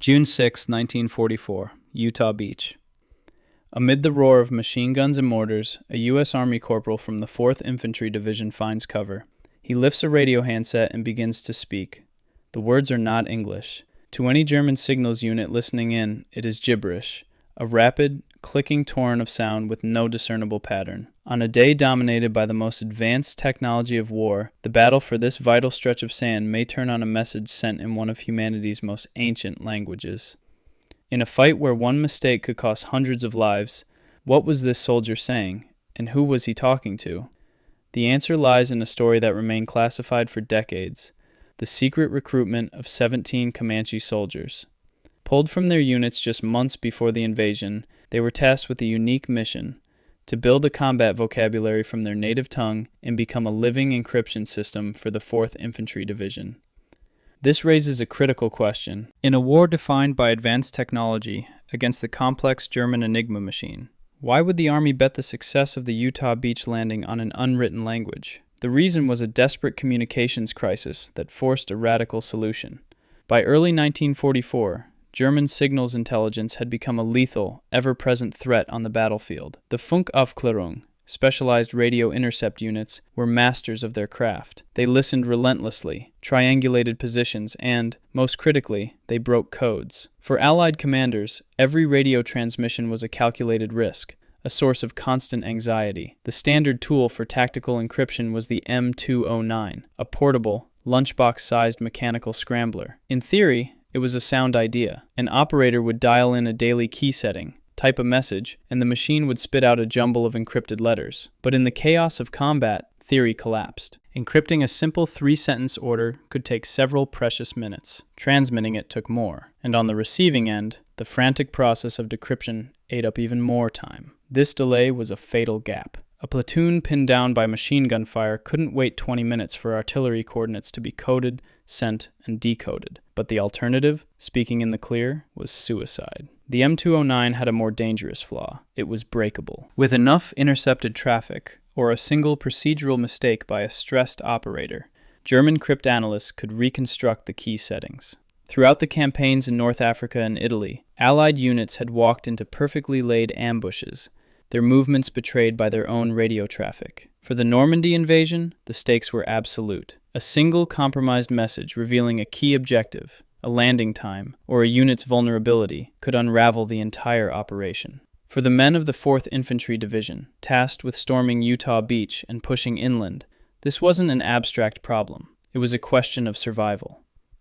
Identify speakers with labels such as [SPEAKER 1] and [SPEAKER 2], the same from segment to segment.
[SPEAKER 1] June 6, 1944, Utah Beach. Amid the roar of machine guns and mortars, a U.S. Army corporal from the 4th Infantry Division finds cover. He lifts a radio handset and begins to speak. The words are not English. To any German signals unit listening in, it is gibberish, a rapid, clicking torrent of sound with no discernible pattern. On a day dominated by the most advanced technology of war, the battle for this vital stretch of sand may turn on a message sent in one of humanity's most ancient languages. In a fight where one mistake could cost hundreds of lives, what was this soldier saying, and who was he talking to? The answer lies in a story that remained classified for decades: the secret recruitment of 17 Comanche soldiers. Pulled from their units just months before the invasion, they were tasked with a unique mission: to build a combat vocabulary from their native tongue and become a living encryption system for the 4th Infantry Division. This raises a critical question. In a war defined by advanced technology against the complex German Enigma machine, why would the Army bet the success of the Utah Beach landing on an unwritten language? The reason was a desperate communications crisis that forced a radical solution. By early 1944, German signals intelligence had become a lethal, ever-present threat on the battlefield. The Funkaufklärung, specialized radio intercept units, were masters of their craft. They listened relentlessly, triangulated positions, and, most critically, they broke codes. For Allied commanders, every radio transmission was a calculated risk, a source of constant anxiety. The standard tool for tactical encryption was the M209, a portable, lunchbox-sized mechanical scrambler. In theory, it was a sound idea. An operator would dial in a daily key setting, type a message, and the machine would spit out a jumble of encrypted letters. But in the chaos of combat, theory collapsed. Encrypting a simple 3-sentence order could take several precious minutes. Transmitting it took more. And on the receiving end, the frantic process of decryption ate up even more time. This delay was a fatal gap. A platoon pinned down by machine gun fire couldn't wait 20 minutes for artillery coordinates to be coded, sent, and decoded. But the alternative, speaking in the clear, was suicide. The M209 had a more dangerous flaw. It was breakable. With enough intercepted traffic, or a single procedural mistake by a stressed operator, German cryptanalysts could reconstruct the key settings. Throughout the campaigns in North Africa and Italy, Allied units had walked into perfectly laid ambushes, their movements betrayed by their own radio traffic. For the Normandy invasion, the stakes were absolute. A single compromised message revealing a key objective, a landing time, or a unit's vulnerability could unravel the entire operation. For the men of the 4th Infantry Division, tasked with storming Utah Beach and pushing inland, this wasn't an abstract problem. It was a question of survival.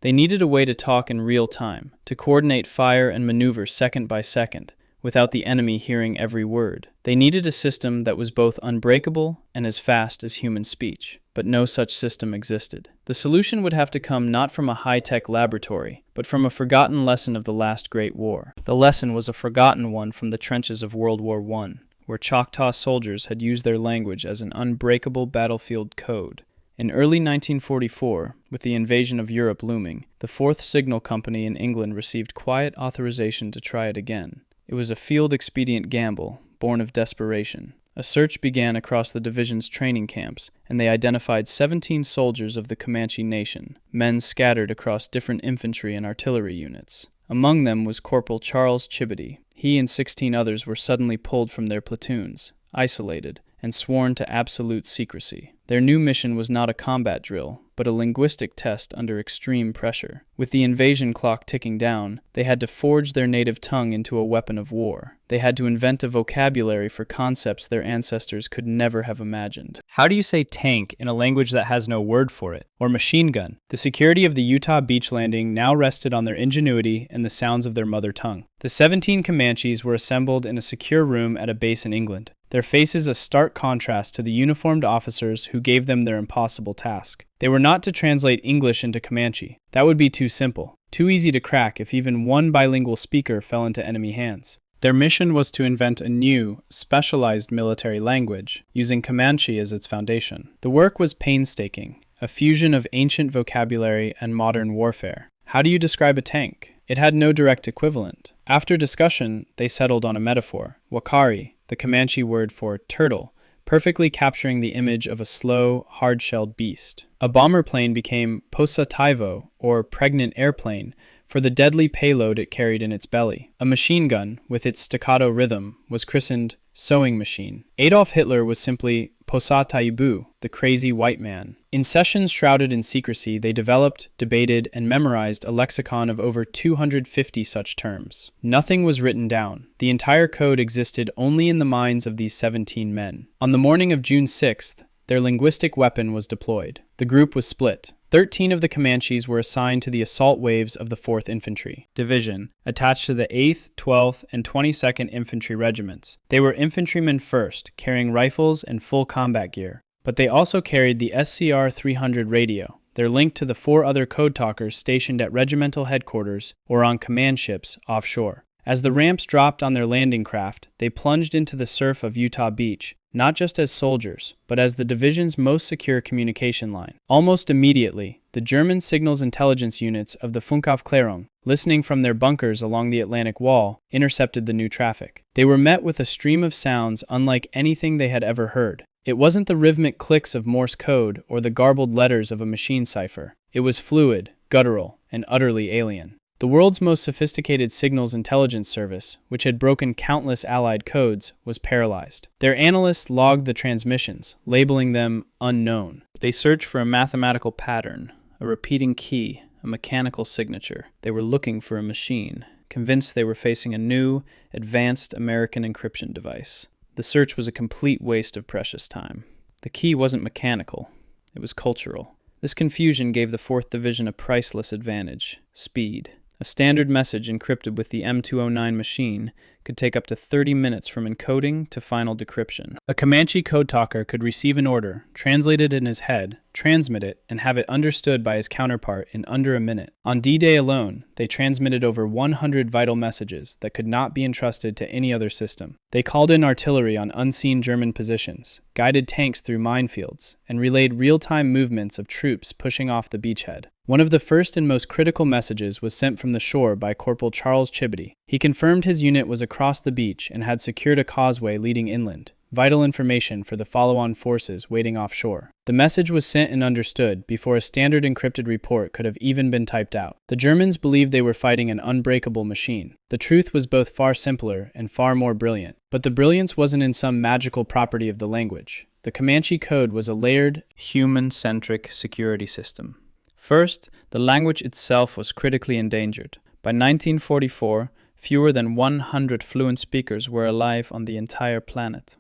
[SPEAKER 1] They needed a way to talk in real time, to coordinate fire and maneuver second by second, without the enemy hearing every word. They needed a system that was both unbreakable and as fast as human speech, but no such system existed. The solution would have to come not from a high-tech laboratory, but from a forgotten lesson of the last Great War. The lesson was a forgotten one from the trenches of World War I, where Choctaw soldiers had used their language as an unbreakable battlefield code. In early 1944, with the invasion of Europe looming, the 4th Signal Company in England received quiet authorization to try it again. It was a field-expedient gamble, born of desperation. A search began across the division's training camps, and they identified 17 soldiers of the Comanche Nation, men scattered across different infantry and artillery units. Among them was Corporal Charles Chibity. He and 16 others were suddenly pulled from their platoons, isolated, and sworn to absolute secrecy. Their new mission was not a combat drill, but a linguistic test under extreme pressure. With the invasion clock ticking down, they had to forge their native tongue into a weapon of war. They had to invent a vocabulary for concepts their ancestors could never have imagined. How do you say tank in a language that has no word for it? Or machine gun? The security of the Utah Beach landing now rested on their ingenuity and the sounds of their mother tongue. The 17 Comanches were assembled in a secure room at a base in England, their faces a stark contrast to the uniformed officers who gave them their impossible task. They were not to translate English into Comanche. That would be too simple, too easy to crack if even one bilingual speaker fell into enemy hands. Their mission was to invent a new, specialized military language, using Comanche as its foundation. The work was painstaking, a fusion of ancient vocabulary and modern warfare. How do you describe a tank? It had no direct equivalent. After discussion, they settled on a metaphor: wakari, the Comanche word for turtle, perfectly capturing the image of a slow, hard-shelled beast. A bomber plane became posataivo, or pregnant airplane, for the deadly payload it carried in its belly. A machine gun, with its staccato rhythm, was christened Sewing Machine. Adolf Hitler was simply Posataibu, the crazy white man. In sessions shrouded in secrecy, they developed, debated, and memorized a lexicon of over 250 such terms. Nothing was written down. The entire code existed only in the minds of these 17 men. On the morning of June 6th, their linguistic weapon was deployed. The group was split. 13 of the Comanches were assigned to the assault waves of the 4th Infantry Division, attached to the 8th, 12th, and 22nd Infantry Regiments. They were infantrymen first, carrying rifles and full combat gear, but they also carried the SCR-300 radio, their link to the 4 other code talkers stationed at regimental headquarters or on command ships offshore. As the ramps dropped on their landing craft, they plunged into the surf of Utah Beach, not just as soldiers, but as the division's most secure communication line. Almost immediately, the German signals intelligence units of the Funkaufklärung, listening from their bunkers along the Atlantic Wall, intercepted the new traffic. They were met with a stream of sounds unlike anything they had ever heard. It wasn't the rhythmic clicks of Morse code or the garbled letters of a machine cipher. It was fluid, guttural, and utterly alien. The world's most sophisticated signals intelligence service, which had broken countless Allied codes, was paralyzed. Their analysts logged the transmissions, labeling them unknown. They searched for a mathematical pattern, a repeating key, a mechanical signature. They were looking for a machine, convinced they were facing a new, advanced American encryption device. The search was a complete waste of precious time. The key wasn't mechanical, it was cultural. This confusion gave the 4th Division a priceless advantage: speed. A standard message encrypted with the M209 machine could take up to 30 minutes from encoding to final decryption. A Comanche code talker could receive an order, translate it in his head, transmit it, and have it understood by his counterpart in under a minute. On D-Day alone, they transmitted over 100 vital messages that could not be entrusted to any other system. They called in artillery on unseen German positions, guided tanks through minefields, and relayed real-time movements of troops pushing off the beachhead. One of the first and most critical messages was sent from the shore by Corporal Charles Chibity. He confirmed his unit was across the beach and had secured a causeway leading inland, vital information for the follow-on forces waiting offshore. The message was sent and understood before a standard encrypted report could have even been typed out. The Germans believed they were fighting an unbreakable machine. The truth was both far simpler and far more brilliant. But the brilliance wasn't in some magical property of the language. The Comanche Code was a layered, human-centric security system. First, the language itself was critically endangered. By 1944, fewer than 100 fluent speakers were alive on the entire planet.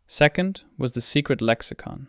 [SPEAKER 1] Second was the secret lexicon.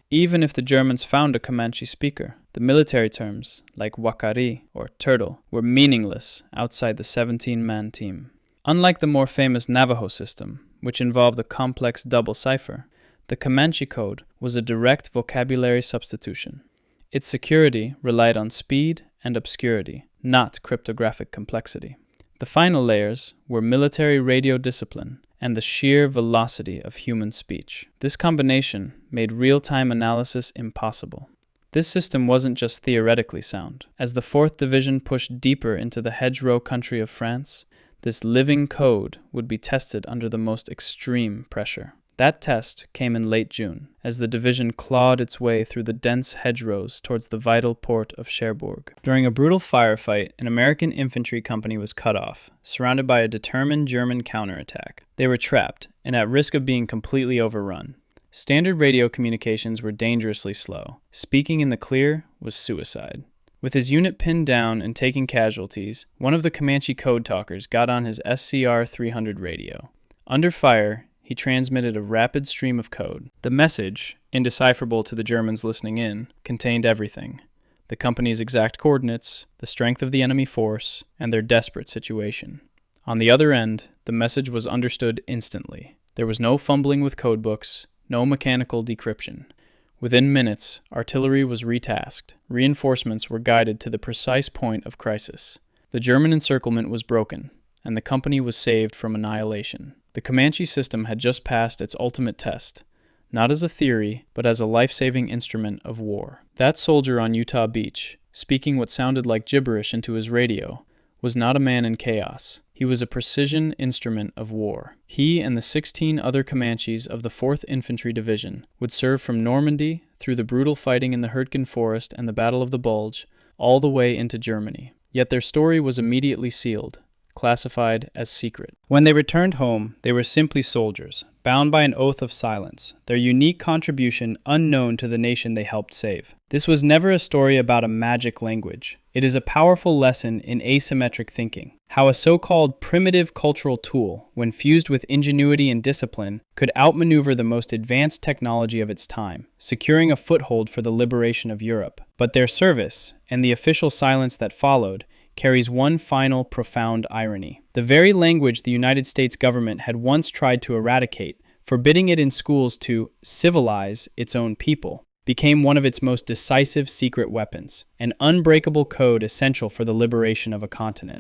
[SPEAKER 1] Even if the Germans found a Comanche speaker, the military terms, like wakari or turtle, were meaningless outside the 17-man team. Unlike the more famous Navajo system, which involved a complex double cipher, the Comanche Code was a direct vocabulary substitution. Its security relied on speed and obscurity, not cryptographic complexity. The final layers were military radio discipline and the sheer velocity of human speech. This combination made real-time analysis impossible. This system wasn't just theoretically sound. As the 4th Division pushed deeper into the hedgerow country of France, this living code would be tested under the most extreme pressure. That test came in late June, as the division clawed its way through the dense hedgerows towards the vital port of Cherbourg. During a brutal firefight, an American infantry company was cut off, surrounded by a determined German counterattack. They were trapped, and at risk of being completely overrun. Standard radio communications were dangerously slow. Speaking in the clear was suicide. With his unit pinned down and taking casualties, one of the Comanche code talkers got on his SCR-300 radio. Under fire, he transmitted a rapid stream of code. The message, indecipherable to the Germans listening in, contained everything: the company's exact coordinates, the strength of the enemy force, and their desperate situation. On the other end, the message was understood instantly. There was no fumbling with codebooks, no mechanical decryption. Within minutes, artillery was retasked. Reinforcements were guided to the precise point of crisis. The German encirclement was broken, and the company was saved from annihilation. The Comanche system had just passed its ultimate test, not as a theory, but as a life-saving instrument of war. That soldier on Utah Beach, speaking what sounded like gibberish into his radio, was not a man in chaos. He was a precision instrument of war. He and the 16 other Comanches of the 4th Infantry Division would serve from Normandy through the brutal fighting in the Hurtgen Forest and the Battle of the Bulge, all the way into Germany. Yet their story was immediately sealed, classified as secret. When they returned home, they were simply soldiers, bound by an oath of silence, their unique contribution unknown to the nation they helped save. This was never a story about a magic language. It is a powerful lesson in asymmetric thinking, how a so-called primitive cultural tool, when fused with ingenuity and discipline, could outmaneuver the most advanced technology of its time, securing a foothold for the liberation of Europe. But their service, and the official silence that followed, carries one final profound irony. The very language the United States government had once tried to eradicate, forbidding it in schools to civilize its own people, became one of its most decisive secret weapons, an unbreakable code essential for the liberation of a continent.